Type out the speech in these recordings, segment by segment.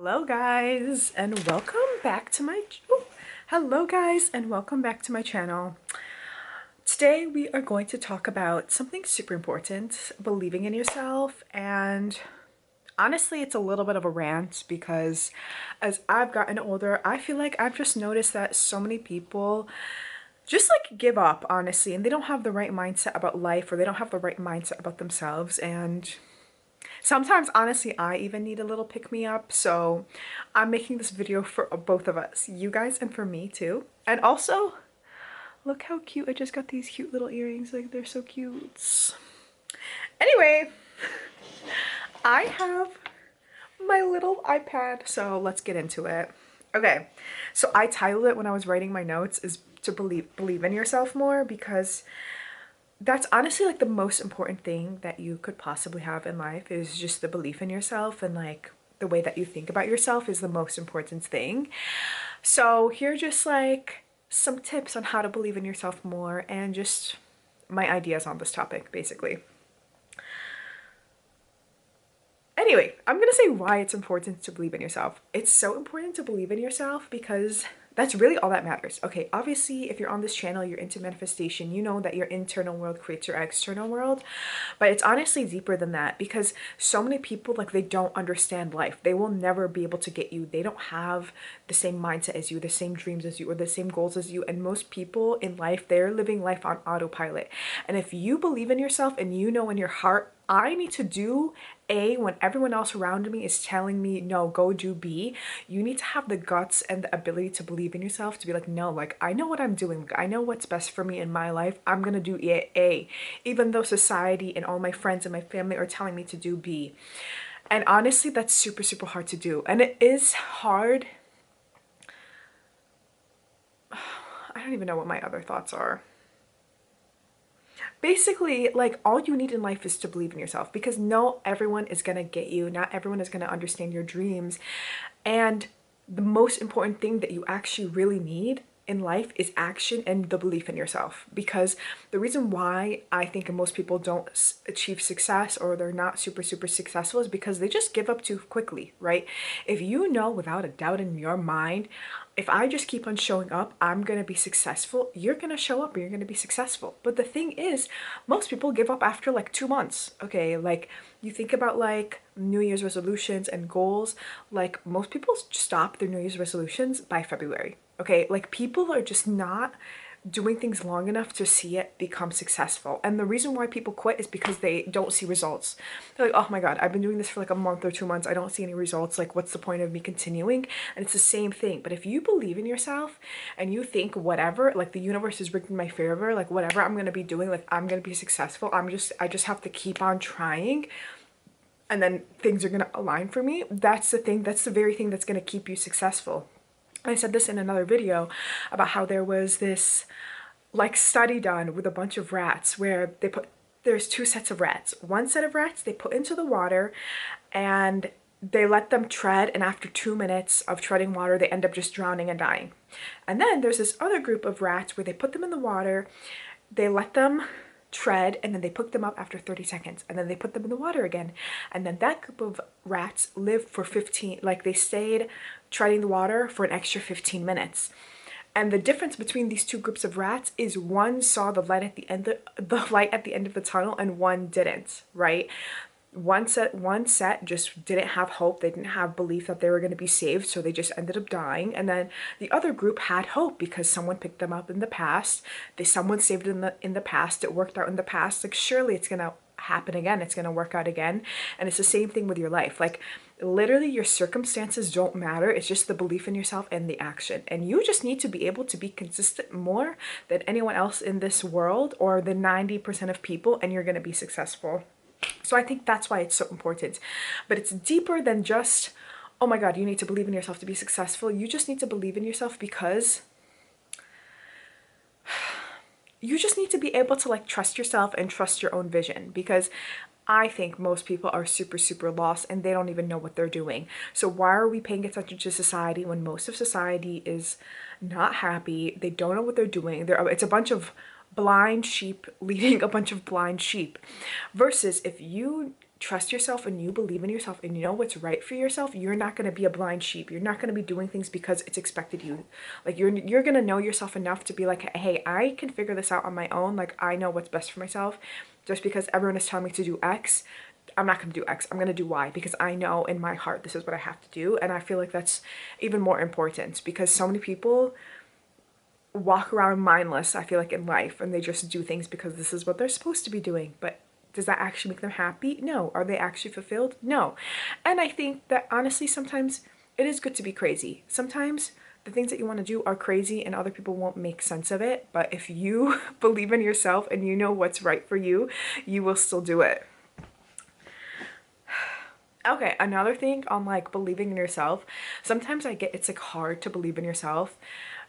Hello guys and welcome back to my channel. Today we are going to talk about something super important, believing in yourself. And honestly, it's a little bit of a rant because as I've gotten older, I feel like I've just noticed that so many people just like give up, honestly, and they don't have the right mindset about life, or they don't have the right mindset about themselves. And sometimes, honestly, I even need a little pick-me-up, so I'm making this video for both of us, you guys and for me too. And also, look how cute, I just got these cute little earrings, like they're so cute. Anyway, I have my little iPad, so let's get into it. Okay, so I titled it when I was writing my notes is to believe in yourself more, because that's honestly like the most important thing that you could possibly have in life, is just the belief in yourself, and like the way that you think about yourself is the most important thing. So here are just like some tips on how to believe in yourself more, and just my ideas on this topic basically. Anyway, I'm gonna say why it's important to believe in yourself. It's so important to believe in yourself because that's really all that matters. Okay, obviously, if you're on this channel, you're into manifestation, you know that your internal world creates your external world. But it's honestly deeper than that, because so many people, like, they don't understand life. They will never be able to get you. They don't have the same mindset as you, the same dreams as you, or the same goals as you. And most people in life, they're living life on autopilot. And if you believe in yourself and you know in your heart, I need to do A when everyone else around me is telling me, no, go do B, you need to have the guts and the ability to believe in yourself, to be like, no, like, I know what I'm doing. Like, I know what's best for me in my life. I'm gonna do A, even though society and all my friends and my family are telling me to do B. And honestly, that's super, super hard to do. And it is hard. I don't even know what my other thoughts are. Basically, like, all you need in life is to believe in yourself, because no, everyone is gonna get you. Not everyone is gonna understand your dreams. And the most important thing that you actually really need in life is action and the belief in yourself. Because the reason why I think most people don't achieve success, or they're not super, super successful, is because they just give up too quickly, right? If you know without a doubt in your mind, if I just keep on showing up, I'm gonna be successful, you're gonna show up and you're gonna be successful. But the thing is, most people give up after like 2 months. Okay, like, you think about like New Year's resolutions and goals, like, most people stop their New Year's resolutions by February. Okay, like, people are just not doing things long enough to see it become successful. And the reason why people quit is because they don't see results. They're like, oh my god, I've been doing this for like a month or 2 months, I don't see any results, like, what's the point of me continuing? And it's the same thing. But if you believe in yourself and you think, whatever, like, the universe is rigged in my favor, like, whatever I'm gonna be doing, like, I'm gonna be successful, I just have to keep on trying, and then things are gonna align for me. That's the thing, that's the very thing that's gonna keep you successful. I said this in another video about how there was this like study done with a bunch of rats, where there's two sets of rats. One set of rats they put into the water and they let them tread, and after 2 minutes of treading water, they end up just drowning and dying. And then there's this other group of rats where they put them in the water, they let them tread, and then they pick them up after 30 seconds, and then they put them in the water again. And then that group of rats lived for 15, like, they stayed treading the water for an extra 15 minutes. And the difference between these two groups of rats is one saw the light at the end of the tunnel, and one didn't, right? One set just didn't have hope. They didn't have belief that they were going to be saved, so they just ended up dying. And then the other group had hope because someone picked them up in the past. Someone saved them in the past. It worked out in the past. Like, surely it's going to happen again. It's going to work out again. And it's the same thing with your life. Like, literally, your circumstances don't matter. It's just the belief in yourself and the action. And you just need to be able to be consistent more than anyone else in this world, or the 90% of people, and you're going to be successful. So I think that's why it's so important. But it's deeper than just, oh my god, you need to believe in yourself to be successful. You just need to believe in yourself because you just need to be able to, like, trust yourself and trust your own vision. Because I think most people are super, super lost and they don't even know what they're doing. So why are we paying attention to society when most of society is not happy? They don't know what they're doing. It's a bunch of blind sheep leading a bunch of blind sheep. Versus if you trust yourself and you believe in yourself and you know what's right for yourself, you're not going to be a blind sheep. You're not going to be doing things because it's expected you. Like you're going to know yourself enough to be like, hey, I can figure this out on my own. Like I know what's best for myself. Just because everyone is telling me to do X, I'm not going to do X. I'm going to do Y because I know in my heart this is what I have to do. And I feel like that's even more important because so many people walk around mindless, I feel like, in life, and they just do things because this is what they're supposed to be doing. But does that actually make them happy? No. Are they actually fulfilled? No. And I think that honestly, sometimes it is good to be crazy. Sometimes the things that you want to do are crazy and other people won't make sense of it. But if you believe in yourself and you know what's right for you, you will still do it. Okay, another thing on like believing in yourself. Sometimes I get it's like hard to believe in yourself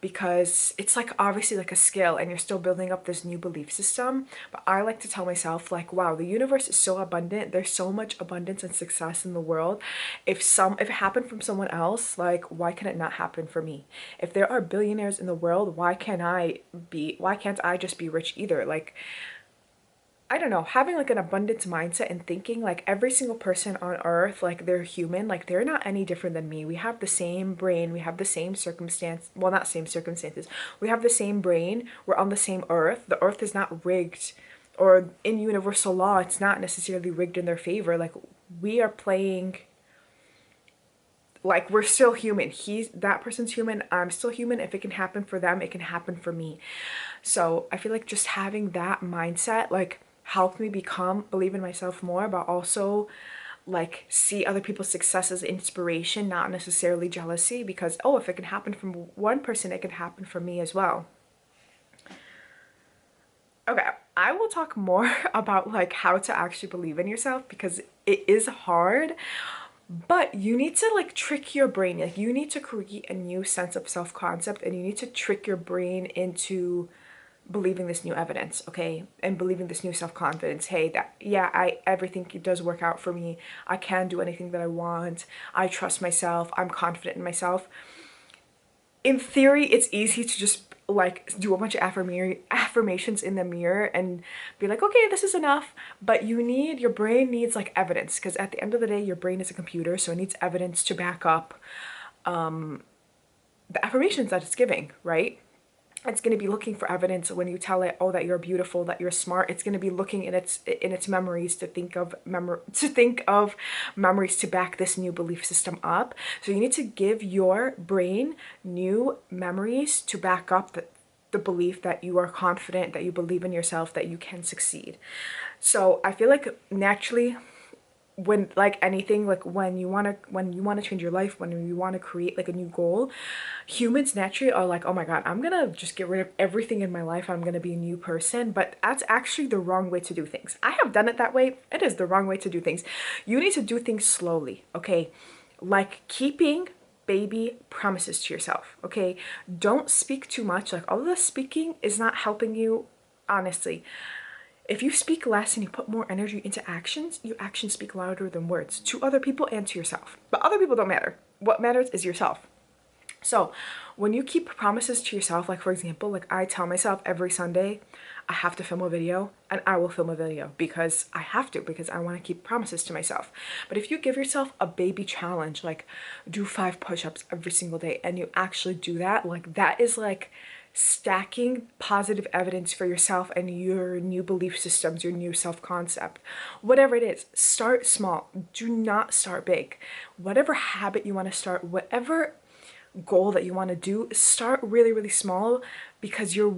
because it's like obviously like a skill and you're still building up this new belief system. But I like to tell myself like, wow, the universe is so abundant. There's so much abundance and success in the world. If it happened from someone else, like why can it not happen for me? If there are billionaires in the world, why can't I just be rich either? Like I don't know, having like an abundance mindset and thinking like every single person on earth, like they're human, like they're not any different than me. We have the same brain, we have the same circumstance, well, not same circumstances. We have the same brain, we're on the same earth. The earth is not rigged, or in universal law, it's not necessarily rigged in their favor. Like we are playing, like we're still human. That person's human, I'm still human. If it can happen for them, it can happen for me. So I feel like just having that mindset, like helped me believe in myself more, but also like see other people's success as inspiration, not necessarily jealousy, because oh, if it can happen from one person, it can happen for me as well. Okay, I will talk more about like how to actually believe in yourself because it is hard, but you need to like trick your brain. Like you need to create a new sense of self-concept and you need to trick your brain into believing this new evidence, okay? And believing this new self-confidence. Hey, that yeah, everything does work out for me. I can do anything that I want. I trust myself. I'm confident in myself. In theory, it's easy to just like do a bunch of affirmations in the mirror and be like, okay, this is enough. But your brain needs like evidence, because at the end of the day, your brain is a computer, so it needs evidence to back up the affirmations that it's giving, right? It's going to be looking for evidence when you tell it, oh, that you're beautiful, that you're smart. It's going to be looking in its memories to think of memories to back this new belief system up. So you need to give your brain new memories to back up the belief that you are confident, that you believe in yourself, that you can succeed. So I feel like naturally, when like anything, like when you want to change your life, when you want to create like a new goal, humans naturally are like, oh my god, I'm gonna just get rid of everything in my life, I'm gonna be a new person. But that's actually the wrong way to do things. I have done it that way. It is the wrong way to do things. You need to do things slowly, okay? Like keeping baby promises to yourself, okay? Don't speak too much. Like all of this speaking is not helping you, honestly. If you speak less and you put more energy into actions, your actions speak louder than words to other people and to yourself. But other people don't matter. What matters is yourself. So when you keep promises to yourself, like for example, like I tell myself every Sunday, I have to film a video, and I will film a video because I have to, because I want to keep promises to myself. But if you give yourself a baby challenge, like do 5 push-ups every single day, and you actually do that, like that is like stacking positive evidence for yourself and your new belief systems, your new self-concept. Whatever it is, start small. Do not start big. Whatever habit you want to start, whatever goal that you want to do, start really, really small, because you're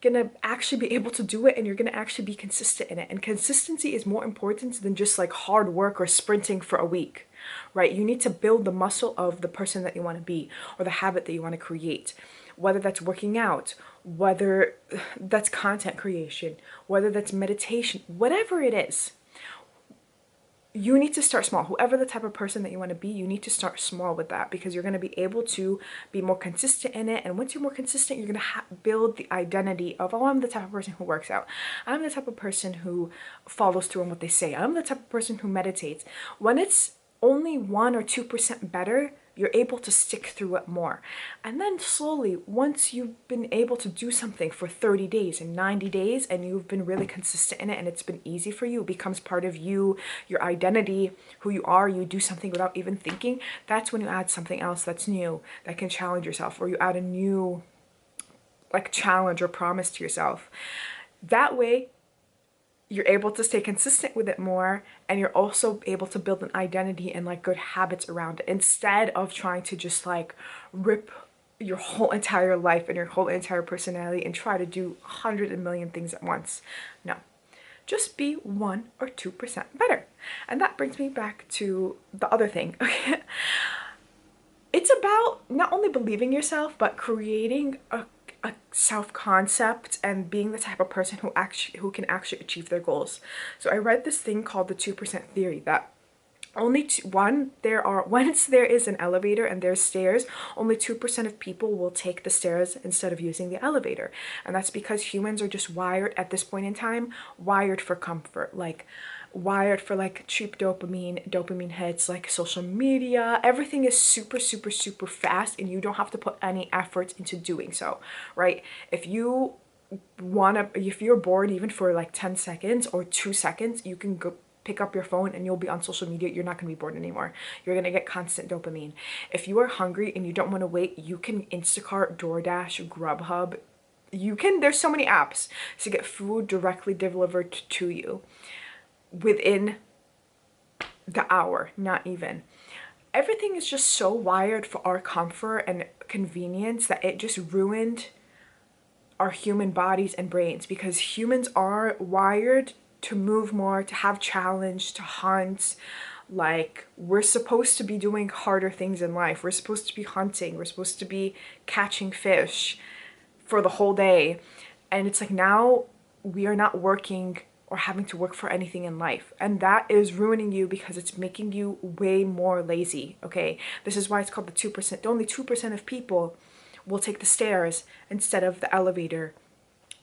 gonna actually be able to do it and you're gonna actually be consistent in it. And consistency is more important than just like hard work or sprinting for a week, right? You need to build the muscle of the person that you want to be, or the habit that you want to create. Whether that's working out, whether that's content creation, whether that's meditation, whatever it is, you need to start small. Whoever the type of person that you want to be, you need to start small with that, because you're going to be able to be more consistent in it. And once you're more consistent, you're going to build the identity of, oh, I'm the type of person who works out. I'm the type of person who follows through on what they say. I'm the type of person who meditates. When it's only 1 or 2% better, you're able to stick through it more. And then slowly, once you've been able to do something for 30 days and 90 days, and you've been really consistent in it and it's been easy for you, it becomes part of you, your identity, who you are, you do something without even thinking, that's when you add something else that's new, that can challenge yourself, or you add a new like challenge or promise to yourself. That way, you're able to stay consistent with it more, and you're also able to build an identity and like good habits around it, instead of trying to just like rip your whole entire life and your whole entire personality and try to do 100 million things at once. No, just be 1 or 2% better. And that brings me back to the other thing. Okay, it's about not only believing yourself, but creating a self-concept and being the type of person who can actually achieve their goals. So I read this thing called the 2% theory, that once there is an elevator and there's stairs, only 2% of people will take the stairs instead of using the elevator. And that's because humans are just wired at this point in time, wired for comfort, like wired for like cheap dopamine hits, like social media. Everything is super, super, super fast, and you don't have to put any effort into doing so, right? If you're bored even for like 10 seconds or 2 seconds, you can go pick up your phone and you'll be on social media. You're not going to be bored anymore. You're going to get constant dopamine. If you are hungry and you don't want to wait, you can Instacart, DoorDash, Grubhub. There's so many apps to get food directly delivered to you within the hour, not even. Everything is just so wired for our comfort and convenience that it just ruined our human bodies and brains, because humans are wired to move more, to have challenge, to hunt. Like, we're supposed to be doing harder things in life. We're supposed to be hunting. We're supposed to be catching fish for the whole day. And it's like, now we are not working or having to work for anything in life. And that is ruining you, because it's making you way more lazy, okay? This is why it's called the 2%. Only 2% of people will take the stairs instead of the elevator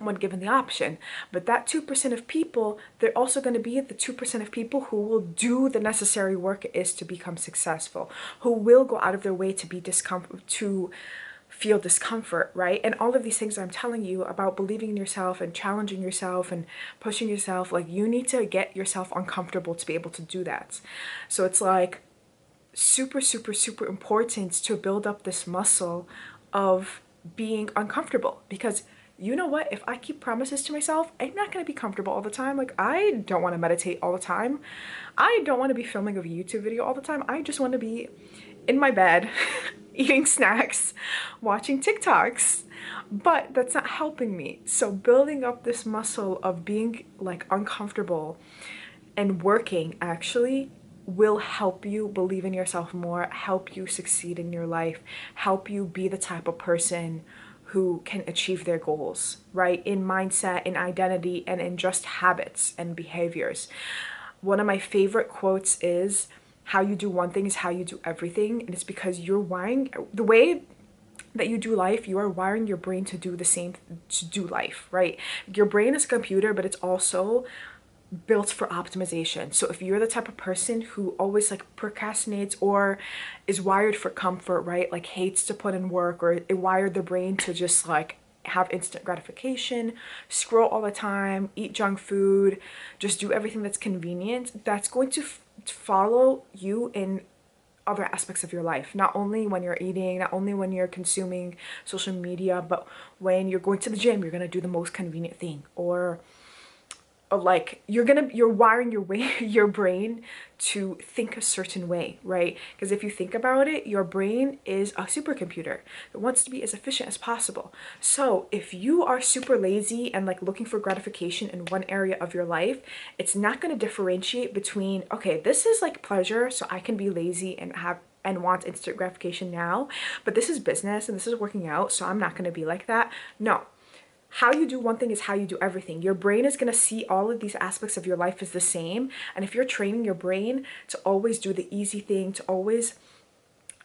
when given the option. But that 2% of people, they're also going to be the 2% of people who will do the necessary work it is to become successful, who will go out of their way to feel discomfort, right? And all of these things I'm telling you about believing in yourself and challenging yourself and pushing yourself, like, you need to get yourself uncomfortable to be able to do that. So it's like super, super, super important to build up this muscle of being uncomfortable, because you know what? If I keep promises to myself, I'm not going to be comfortable all the time. Like, I don't want to meditate all the time. I don't want to be filming a YouTube video all the time. I just want to be in my bed, eating snacks, watching TikToks. But that's not helping me. So building up this muscle of being like uncomfortable and working actually will help you believe in yourself more, help you succeed in your life, help you be the type of person who can achieve their goals, right? In mindset, in identity, and in just habits and behaviors. One of my favorite quotes is, how you do one thing is how you do everything. And it's because you're wiring, the way that you do life, you are wiring your brain to do the same, to do life, right? Your brain is a computer, but it's also built for optimization. So if you're the type of person who always like procrastinates or is wired for comfort, right? Like hates to put in work, or it wired the brain to just like have instant gratification, scroll all the time, eat junk food, just do everything that's convenient, that's going to follow you in other aspects of your life. Not only when you're eating, not only when you're consuming social media, but when you're going to the gym, you're gonna do the most convenient thing. Or like you're wiring your brain to think a certain way, right? Because if you think about it, your brain is a supercomputer that wants to be as efficient as possible. So if you are super lazy and like looking for gratification in one area of your life, it's not going to differentiate between, okay, this is like pleasure, so I can be lazy and want instant gratification now, but this is business and this is working out, so I'm not going to be like that. No. How you do one thing is how you do everything. Your brain is going to see all of these aspects of your life as the same. And if you're training your brain to always do the easy thing, to always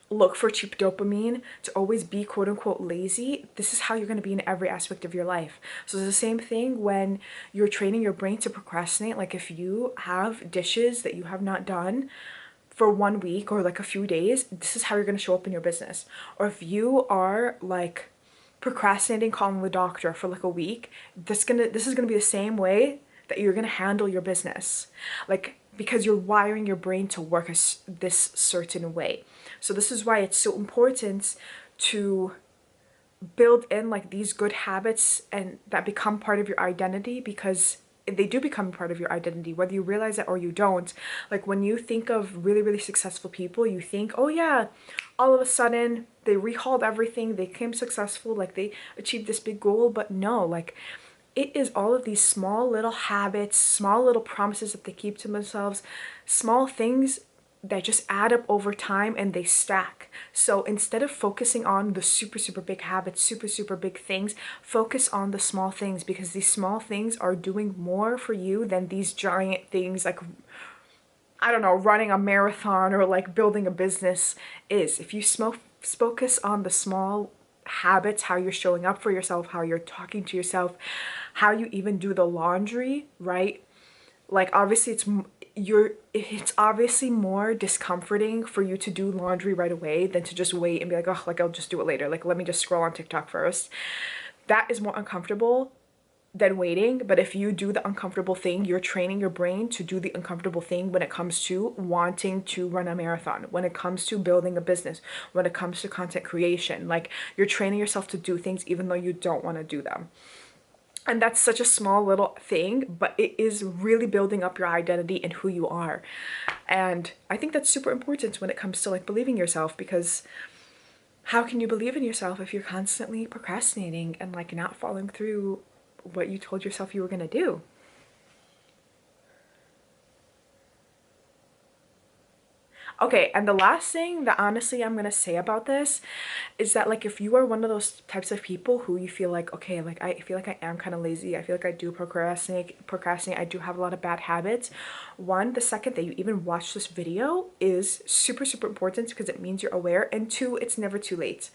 look for cheap dopamine, to always be quote unquote lazy, this is how you're going to be in every aspect of your life. So it's the same thing when you're training your brain to procrastinate. Like if you have dishes that you have not done for 1 week or like a few days, this is how you're going to show up in your business. Or if you are like procrastinating calling the doctor for like a week, this is gonna be the same way that you're gonna handle your business, like, because you're wiring your brain to work this certain way. So this is why it's so important to build in like these good habits and that become part of your identity, because they do become part of your identity whether you realize it or you don't. Like when you think of really, really successful people, you think, oh yeah, all of a sudden they rehauled everything, they became successful, like they achieved this big goal. But no, like it is all of these small little habits, small little promises that they keep to themselves, small things that just add up over time and they stack. So instead of focusing on the super, super big habits, super, super big things, focus on the small things, because these small things are doing more for you than these giant things like, I don't know, running a marathon or like building a business is. If you focus on the small habits, how you're showing up for yourself, how you're talking to yourself, how you even do the laundry, right? Like obviously it's obviously more discomforting for you to do laundry right away than to just wait and be like, oh, like I'll just do it later. Like let me just scroll on TikTok first. That is more uncomfortable than waiting. But if you do the uncomfortable thing, you're training your brain to do the uncomfortable thing when it comes to wanting to run a marathon, when it comes to building a business, when it comes to content creation. Like you're training yourself to do things even though you don't want to do them. And that's such a small little thing, but it is really building up your identity and who you are. And I think that's super important when it comes to like believing yourself, because how can you believe in yourself if you're constantly procrastinating and like not following through what you told yourself you were going to do? Okay, and the last thing that honestly I'm gonna say about this is that like if you are one of those types of people who you feel like, okay, like I feel like I am kind of lazy, I feel like I do procrastinate, I do have a lot of bad habits. One, the second that you even watch this video is super, super important because it means you're aware. And two, it's never too late.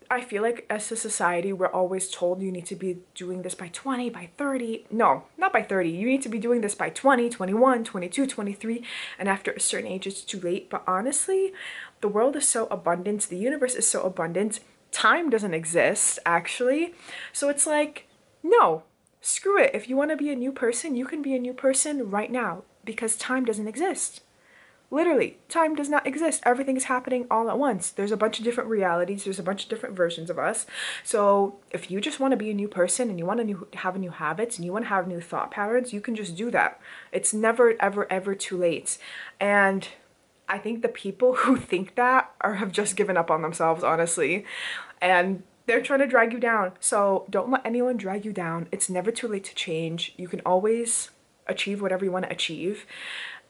I feel like as a society, we're always told you need to be doing this by 20, by 30. No, not by 30. You need to be doing this by 20, 21, 22, 23. And after a certain age, it's too late. But honestly, the world is so abundant. The universe is so abundant. Time doesn't exist, actually. So it's like, no, screw it. If you want to be a new person, you can be a new person right now because time doesn't exist. Literally, time does not exist. Everything is happening all at once. There's a bunch of different realities. There's a bunch of different versions of us. So if you just want to be a new person and you want to have new habits and you want to have new thought patterns, you can just do that. It's never, ever, ever too late. And I think the people who think that have just given up on themselves, honestly. And they're trying to drag you down. So don't let anyone drag you down. It's never too late to change. You can always achieve whatever you want to achieve.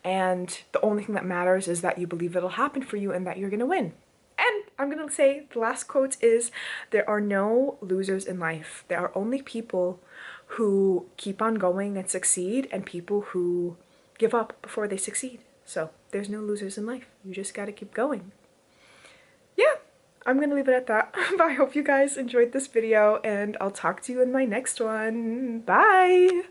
And the only thing that matters is that you believe it'll happen for you and that you're gonna win. And I'm gonna say the last quote is, there are no losers in life. There are only people who keep on going and succeed, and people who give up before they succeed. So there's no losers in life. You just gotta keep going. Yeah, I'm gonna leave it at that. But I hope you guys enjoyed this video, and I'll talk to you in my next one. Bye!